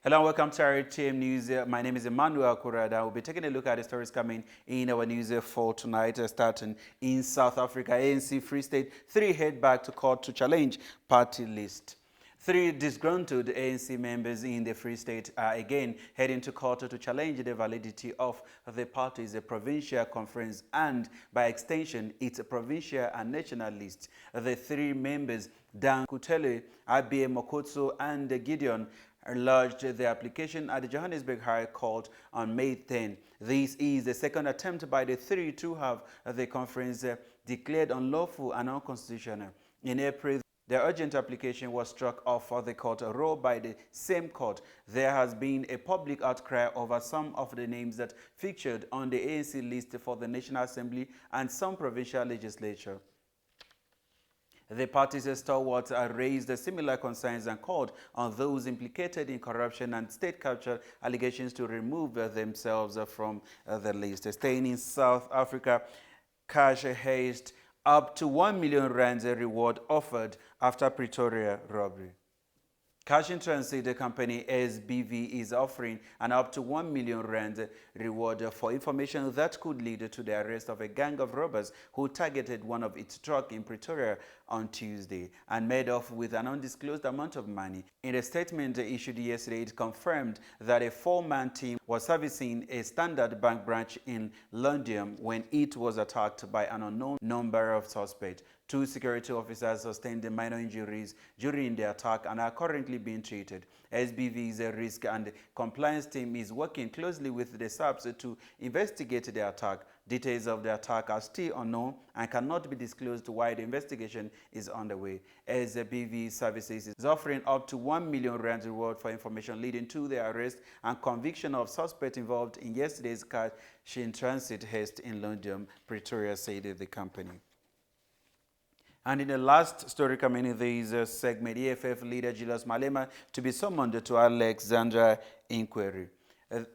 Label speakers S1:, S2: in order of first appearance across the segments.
S1: Hello and welcome to RTM News. My name is Emmy Akura Adaa. We'll be taking a look at the stories coming in our news for tonight, starting in South Africa. ANC Free State 3 head back to court to challenge party list. 3 disgruntled ANC members in the Free State are again heading to court to challenge the validity of the party's provincial conference and, by extension, its provincial and national list. The 3 members, Dan Kutele, Abie Mokotso, and Gideon, lodged the application at the Johannesburg High Court on May 10. This is the second attempt by the 3 to have the conference declared unlawful and unconstitutional. In April, the urgent application was struck off for the court row by the same court. There has been a public outcry over some of the names that featured on the ANC list for the National Assembly and some provincial legislature. The party's stalwarts raised similar concerns and called on those implicated in corruption and state capture allegations to remove themselves from the list. Staying in South Africa, cash heist up to 1 million rands reward offered after Pretoria robbery. Cash in Transit company SBV is offering an up to 1 million rand reward for information that could lead to the arrest of a gang of robbers who targeted one of its trucks in Pretoria on Tuesday and made off with an undisclosed amount of money. In a statement issued yesterday, it confirmed that a 4-man team was servicing a Standard Bank branch in London when it was attacked by an unknown number of suspects. 2 security officers sustained minor injuries during the attack and are currently being treated. SBV's risk and compliance team is working closely with the SAPS to investigate the attack. Details of the attack are still unknown and cannot be disclosed while the investigation is underway. SBV Services is offering up to 1 million rand reward for information leading to the arrest and conviction of suspects involved in yesterday's cash in transit heist in London, Pretoria, said the company. And in the last story coming in this segment, EFF leader Julius Malema to be summoned to Alexandria inquiry.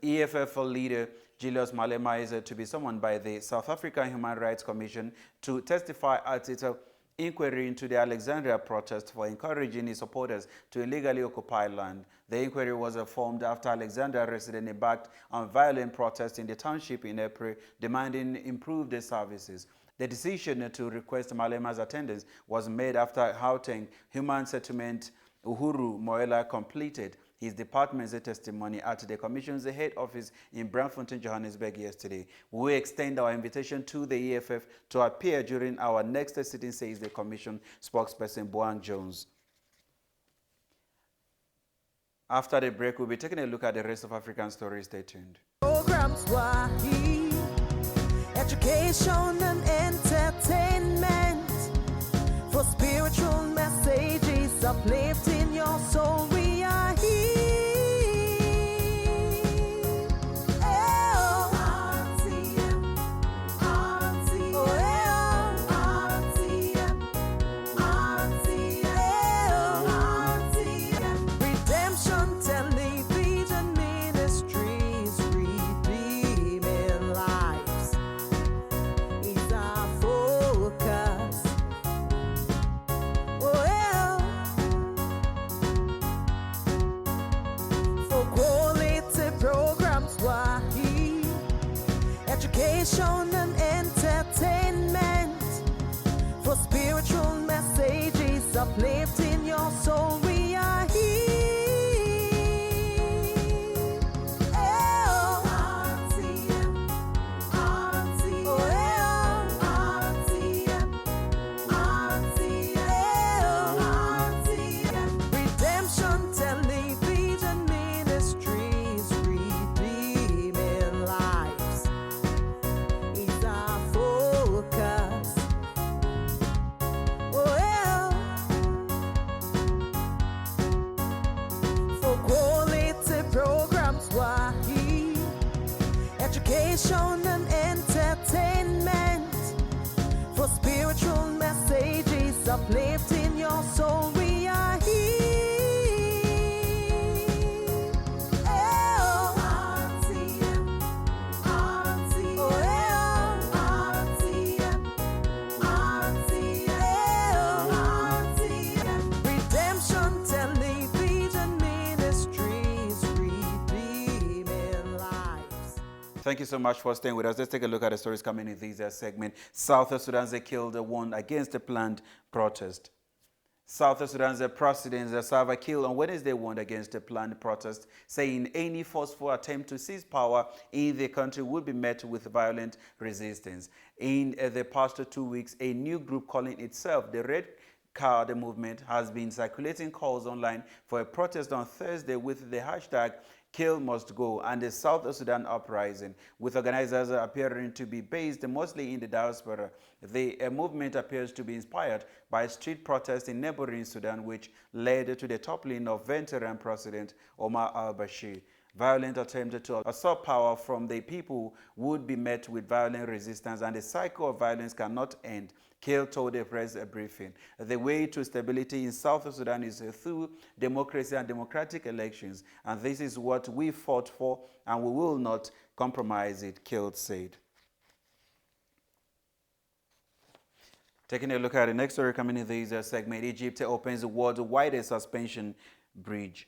S1: EFF leader Julius Malema is to be summoned by the South African Human Rights Commission to testify at its inquiry into the Alexandria protest for encouraging its supporters to illegally occupy land. The inquiry was formed after Alexandria residents embarked on violent protests in the township in April, demanding improved services. The decision to request Malema's attendance was made after Gauteng Human Settlement Uhuru Moela completed his department's testimony at the Commission's head office in Braamfontein, Johannesburg yesterday. We extend our invitation to the EFF to appear during our next sitting, says the Commission spokesperson Boang Jones. After the break, we'll be taking a look at the rest of African stories. Stay tuned.
S2: Education and entertainment, for spiritual messages uplifting your soul. We are here. RTM, RTM, RTM, Redemption Television Ministries, redeeming lives. Education and entertainment, for spiritual messages uplifting your soul. We are here. RTM, RTM, RTM, Redemption Television Ministries, redeeming lives. Education and entertainment, for spiritual messages uplifting your soul. We are here. RTM, RTM, RTM, Redemption Television Ministries.
S1: Thank you so much for staying with us. Let's take a look at the stories coming in this segment. South Sudan, they killed one against the planned protest. South Sudan's President Salva Kiir on Wednesday warned against the planned protest, saying any forceful attempt to seize power in the country would be met with violent resistance. In the past 2 weeks, a new group calling itself the Red Card Movement has been circulating calls online for a protest on Thursday with the hashtag Kill Must Go and the South Sudan Uprising, with organizers appearing to be based mostly in the diaspora. The movement appears to be inspired by street protests in neighboring Sudan, which led to the toppling of veteran President Omar al-Bashir. Violent attempts to usurp power from the people would be met with violent resistance, and the cycle of violence cannot end. Kiir told a press briefing. The way to stability in South Sudan is through democracy and democratic elections, and this is what we fought for, and we will not compromise it, Kiir said. Taking a look at the next story coming in this segment, Egypt opens the world's widest suspension bridge.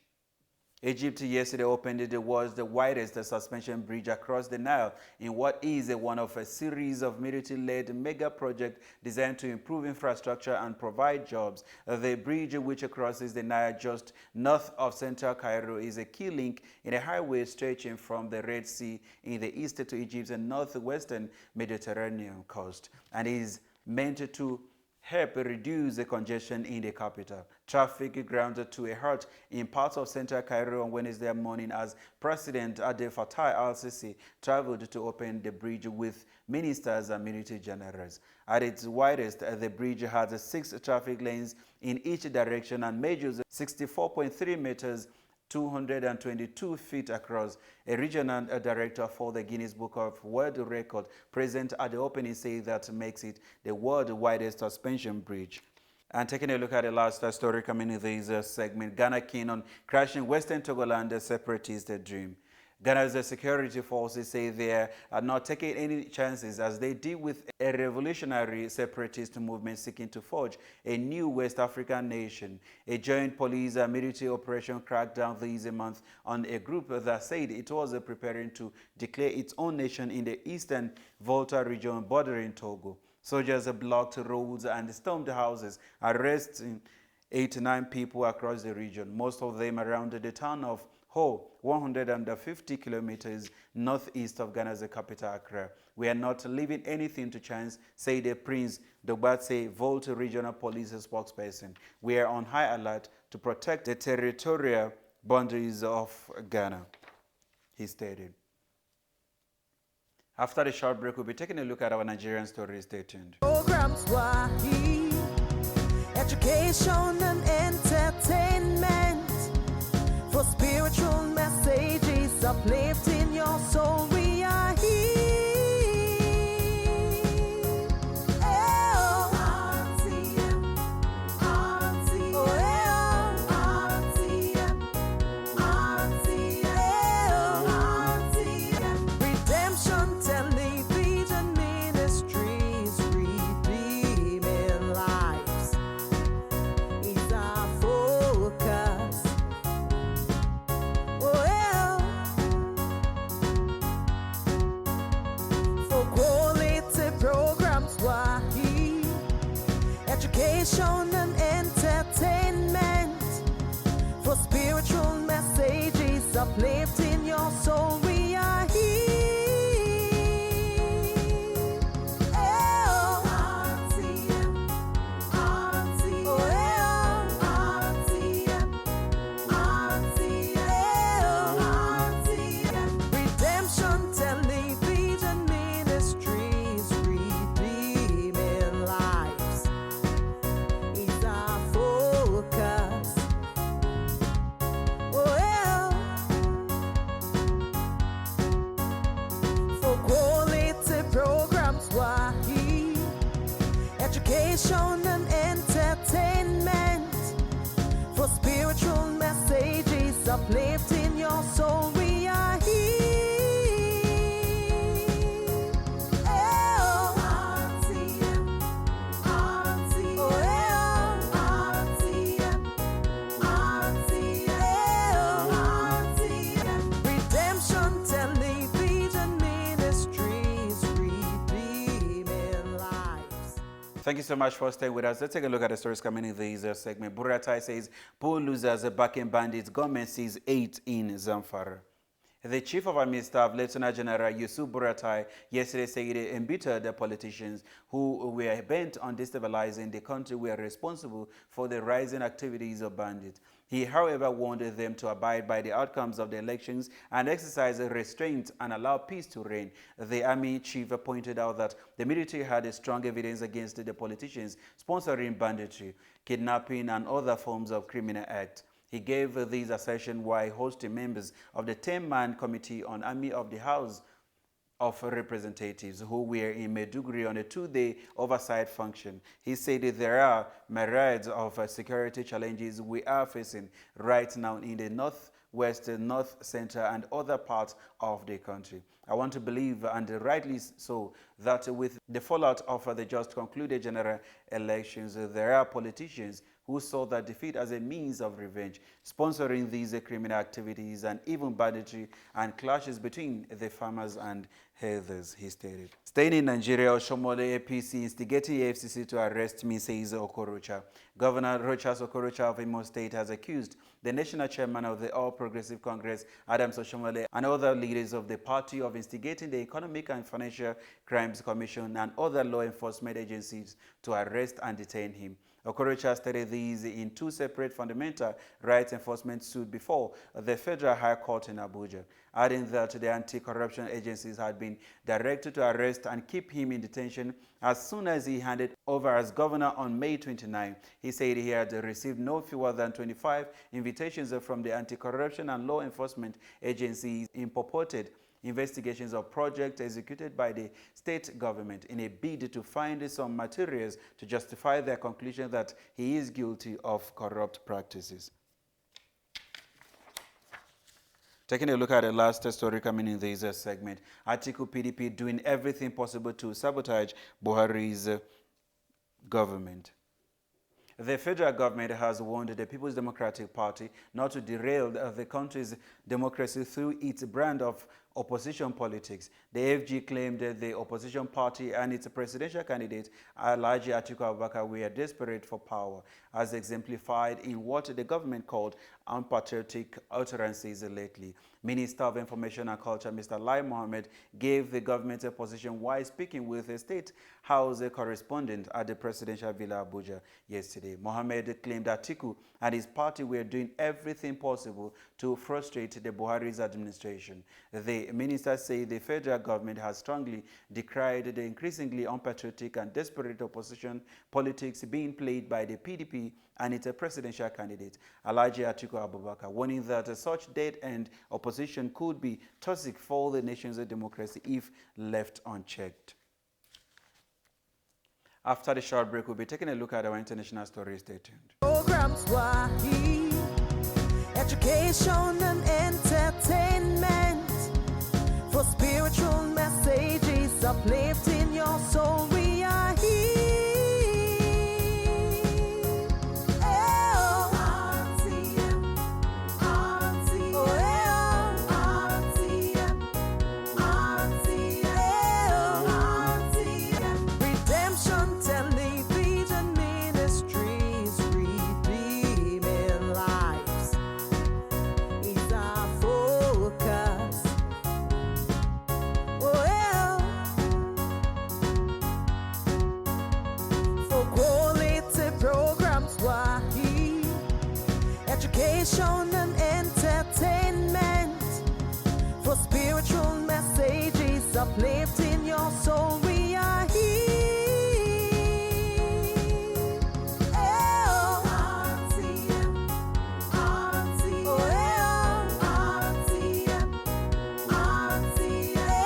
S1: Egypt yesterday opened the world's widest suspension bridge across the Nile in what is one of a series of military-led mega projects designed to improve infrastructure and provide jobs. The bridge, which crosses the Nile just north of central Cairo, is a key link in a highway stretching from the Red Sea in the east to Egypt's northwestern Mediterranean coast, and is meant to help reduce the congestion in the capital. Traffic grounded to a halt in parts of central Cairo on Wednesday morning as President Abdel Fattah al-Sisi traveled to open the bridge with ministers and military generals. At its widest, the bridge has 6 traffic lanes in each direction and measures 64.3 meters 222 feet across. A regional director for the Guinness Book of World Record present at the opening said that makes it the world's widest suspension bridge. And taking a look at the last story coming in this segment, Ghana keen on crashing Western Togoland separatist dream. Ghana's security forces say they are not taking any chances as they deal with a revolutionary separatist movement seeking to forge a new West African nation. A joint police and military operation cracked down this month on a group that said it was preparing to declare its own nation in the eastern Volta region bordering Togo. Soldiers blocked roads and stormed houses, arresting 89 people across the region, most of them around the town of Ho, 150 kilometers northeast of Ghana's capital, Accra. We are not leaving anything to chance, said the Prince Dogbatse Volta Regional Police spokesperson. We are on high alert to protect the territorial boundaries of Ghana, he stated. After the short break, we'll be taking a look at our Nigerian story. Stay tuned.
S2: Programs Wahi, education and entertainment, for spiritual messages uplifting your soul. We are here. RTM, RTM, RTM, Redemption Television Ministries, redeeming lives is our focus. For quality programs, Wahi, education and entertainment, for spiritual messages uplifting your soul. We are here. RTM, RTM, RTM, Redemption Television Ministries, redeeming lives is our focus.
S1: Thank you so much for staying with us. Let's take a look at the stories coming in this segment. Buratai says, poor losers backing bandits. Government sees 8 in Zamfara. The Chief of Army Staff, Lieutenant General Yusuf Buratai, yesterday said he embittered the politicians who were bent on destabilizing the country were responsible for the rising activities of bandits. He, however, warned them to abide by the outcomes of the elections and exercise restraint and allow peace to reign. The army chief pointed out that the military had strong evidence against the politicians sponsoring banditry, kidnapping, and other forms of criminal acts. He gave these assertions while hosting members of the 10-man Committee on Army of the House of Representatives who were in Maiduguri on a 2-day oversight function. He said that there are myriads of security challenges we are facing right now in the northwest, north center, and other parts of the country. I want to believe, and rightly so, that with the fallout of the just concluded general elections, there are politicians who saw that defeat as a means of revenge, sponsoring these criminal activities and even banditry and clashes between the farmers and herders, he stated. Staying in Nigeria, Oshomole APC instigating AFCC to arrest me, says Okorocha. Governor Rochas Okorocha of Imo State has accused the national chairman of the All Progressive Congress, Adams Oshomole, and other leaders of the party of instigating the Economic and Financial Crimes Commission and other law enforcement agencies to arrest and detain him. Okorocha stated these in 2 separate fundamental rights enforcement suits before the Federal High Court in Abuja, adding that the anti-corruption agencies had been directed to arrest and keep him in detention as soon as he handed over as governor on May 29. He said he had received no fewer than 25 invitations from the anti-corruption and law enforcement agencies in purported investigations of projects executed by the state government in a bid to find some materials to justify their conclusion that he is guilty of corrupt practices. Taking a look at the last story coming in this segment, Atiku PDP doing everything possible to sabotage Buhari's government. The federal government has warned the People's Democratic Party not to derail the country's democracy through its brand of opposition politics. The AFG claimed that the opposition party and its presidential candidate, Alhaji Atiku Abubakar, were desperate for power, as exemplified in what the government called unpatriotic utterances lately. Minister of Information and Culture, Mr. Lai Mohammed, gave the government a position while speaking with a State House correspondent at the Presidential Villa Abuja yesterday. Mohammed claimed that Atiku and his party were doing everything possible to frustrate the Buhari's administration. The minister said the federal government has strongly decried the increasingly unpatriotic and desperate opposition politics being played by the PDP and its presidential candidate, Alhaji Atiku Abubakar, warning that such dead-end opposition could be toxic for the nation's democracy if left unchecked. After the short break, we'll be taking a look at our international stories. Stay tuned.
S2: Programs Wahi, education and entertainment, for spiritual messages uplifting your soul. We are here. RTM, RTM, RTM, Redemption Television Ministries, redeeming lives is our focus. For quality programs, Wahi, education and entertainment, for spiritual messages uplifting your soul. We are here. RTM, RTM, RTM,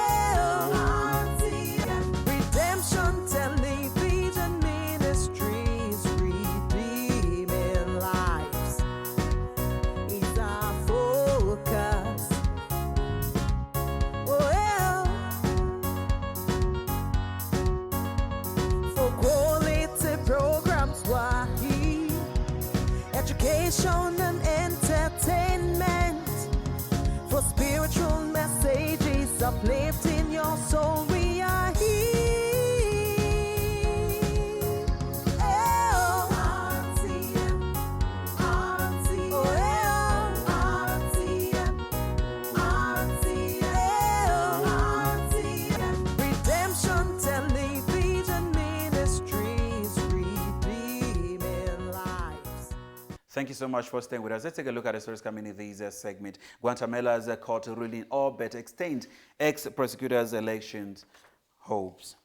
S2: Redemption Television Ministries, redeeming lives is our focus. For quality programs, Wahi, education and entertainment, for spiritual messages uplifting your soul. We are here.
S1: Thank you so much for staying with us. Let's take a look at the stories coming in this segment. Guatemala's court ruling all but extend ex-prosecutors' elections hopes.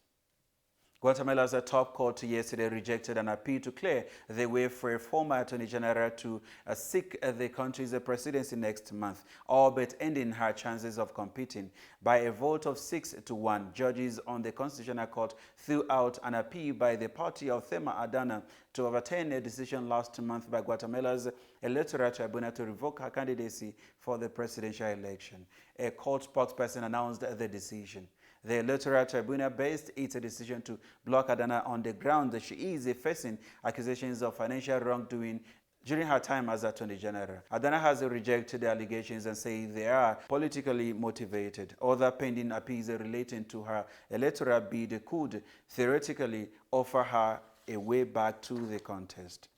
S1: Guatemala's top court yesterday rejected an appeal to clear the way for a former Attorney General to seek the country's presidency next month, all but ending her chances of competing. By a vote of 6-1, judges on the Constitutional Court threw out an appeal by the party of Emmy Akura Adaa to overturn a decision last month by Guatemala's electoral tribunal to revoke her candidacy for the presidential election. A court spokesperson announced the decision. The electoral tribunal based its decision to block Adaa on the ground that she is facing accusations of financial wrongdoing during her time as Attorney General. Adaa has rejected the allegations and said they are politically motivated. Other pending appeals relating to her electoral bid could theoretically offer her a way back to the contest.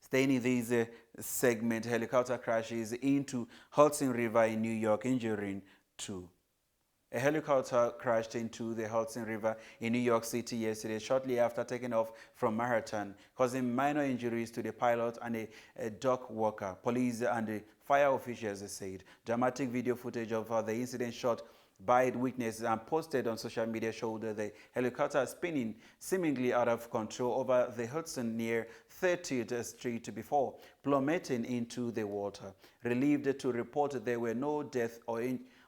S1: Staying in this segment, helicopter crashes into Hudson River in New York, injuring 2. A helicopter crashed into the Hudson River in New York City yesterday, shortly after taking off from Manhattan, causing minor injuries to the pilot and a dock worker. Police and the fire officials said. Dramatic video footage of the incident shot by witnesses and posted on social media showed the helicopter spinning seemingly out of control over the Hudson near 30th Street before plummeting into the water. Relieved to report there were no deaths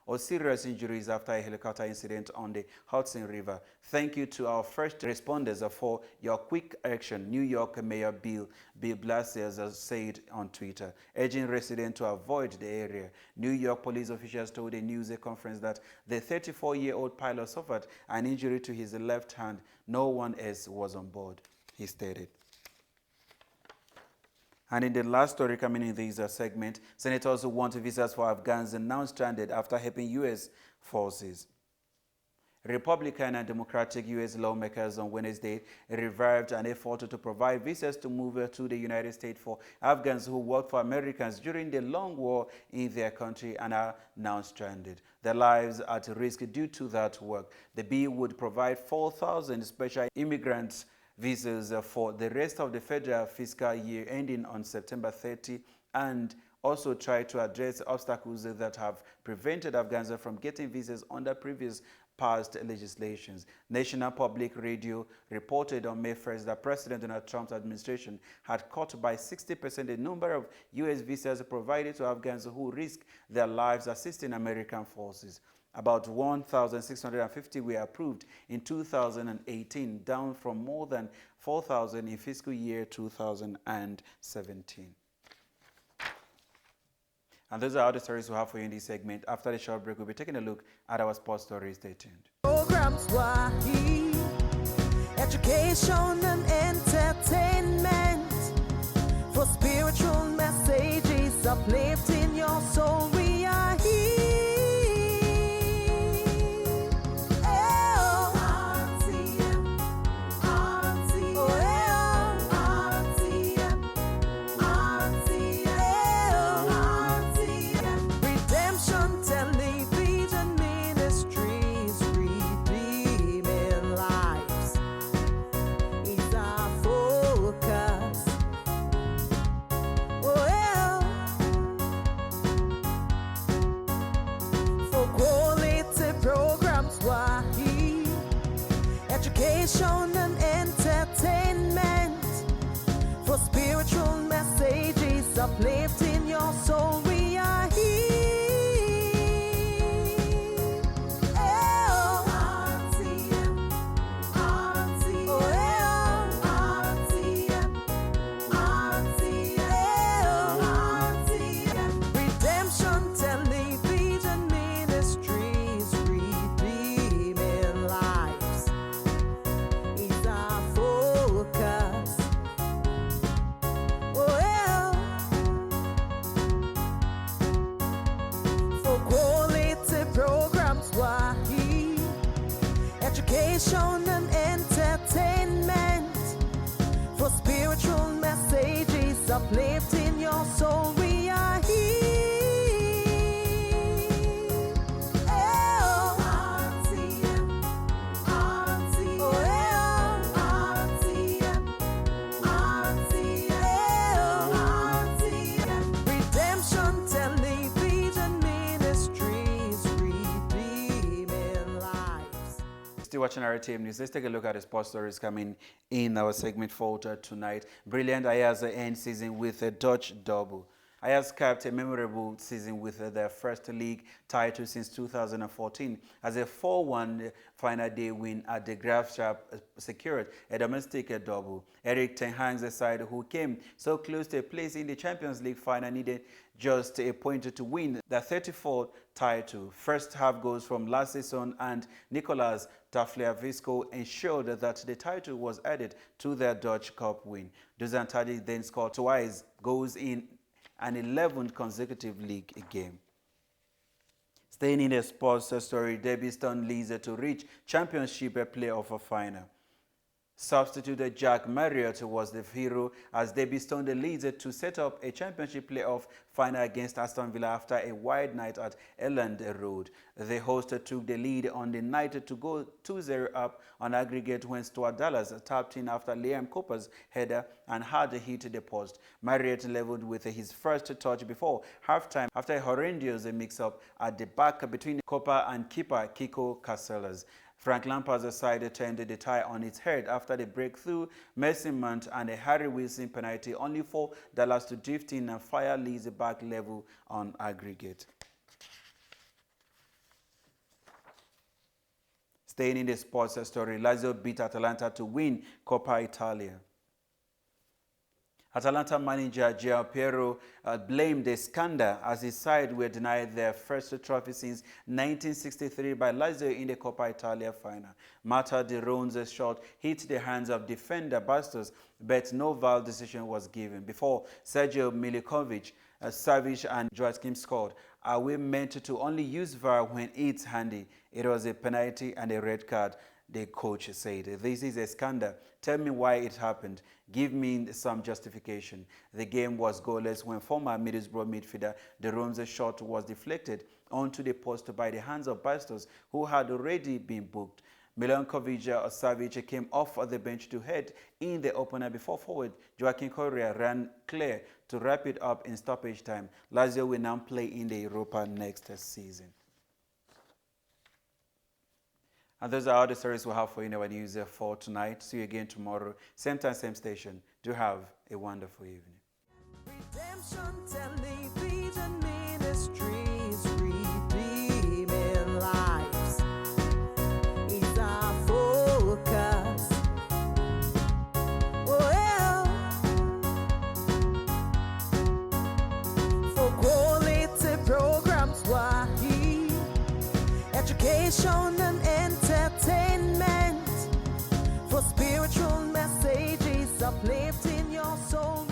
S1: or serious injuries after a helicopter incident on the Hudson River. Thank you to our first responders for your quick action, New York Mayor Bill Blasio said on Twitter, urging residents to avoid the area. New York police officials told a news conference that the 34-year-old pilot suffered an injury to his left hand. No one else was on board, he stated. And in the last story coming in this segment, senators who want visas for Afghans now stranded after helping U.S. forces. Republican and Democratic U.S. lawmakers on Wednesday revived an effort to provide visas to move to the United States for Afghans who worked for Americans during the long war in their country and are now stranded. Their lives are at risk due to that work. The bill would provide 4,000 special immigrants visas for the rest of the federal fiscal year ending on September 30 and also try to address obstacles that have prevented Afghans from getting visas under previous past legislations. National Public Radio reported on May 1st that President Donald Trump's administration had cut by 60% the number of U.S. visas provided to Afghans who risk their lives assisting American forces. About 1,650 were approved in 2018, down from more than 4,000 in fiscal year 2017. And those are all the stories we have for you in this segment. After the short break, we'll be taking a look at our sports stories. Stay tuned.
S2: Programs education and entertainment for spiritual messages uplifting your soul. We are here. Education and entertainment for spiritual messages uplifting your soul. We are here. Redemption Television Ministries, redeeming lives is our focus. For quality programs, Wahi, education and entertainment for spiritual messages uplifting your soul. We are here.
S1: Still watching RTM News. Let's take a look at the sports stories coming in our segment for tonight. Brilliant Ajax end season with a Dutch double. Ajax capped a memorable season with their first league title since 2014 as a 4-1 final day win at the Graafschap secured a domestic double. Erik ten Hag's side, who came so close to a place in the Champions League final, needed just a point to win the 34th title. First half goals from last season and Nicolas Tagliafico ensured that the title was added to their Dutch Cup win. Dusan Tadic then scored twice goals in an 11th consecutive league game. Staying in the sports story, Debiston leads to reach championship playoff final. Substitute Jack Marriott was the hero as Debiston leads to set up a championship playoff final against Aston Villa after a wide night at Elland Road. The host took the lead on the night to go 2-0 up on aggregate when Stuart Dallas tapped in after Liam Cooper's header and had hit the post. Marriott leveled with his first touch before halftime after a horrendous mix-up at the back between Cooper and keeper Kiko Casellas. Frank Lampard's side turned the tie on its head after the breakthrough Mason Mount and a Harry Wilson penalty, only for Dallas to drift in and fire Leeds back level on aggregate. Staying in the sports story, Lazio beat Atalanta to win Coppa Italia. Atalanta manager Gian Piero blamed the scandal as his side were denied their first trophy since 1963 by Lazio in the Coppa Italia final. Marta De Roon's shot hit the hands of defender Bastos, but no VAR decision was given. Before Sergio Milinkovic, Savic and Joachim scored. Are we meant to only use VAR when it's handy? It was a penalty and a red card, the coach said. This is a scandal. Tell me why it happened. Give me some justification. The game was goalless when former Middlesbrough midfielder De Roon's shot was deflected onto the post by the hands of Bastos, who had already been booked. Milinkovic Savic came off the bench to head in the opener before forward Joaquin Correa ran clear to wrap it up in stoppage time. Lazio will now play in the Europa next season. And those are all the stories we have for you in our news for tonight. See you again tomorrow, same time, same station. Do have a wonderful evening.
S2: Redemption Television Ministries, redeeming lives is our focus. Oh, yeah. For quality programs, why education and entertainment, for spiritual messages uplifting your soul.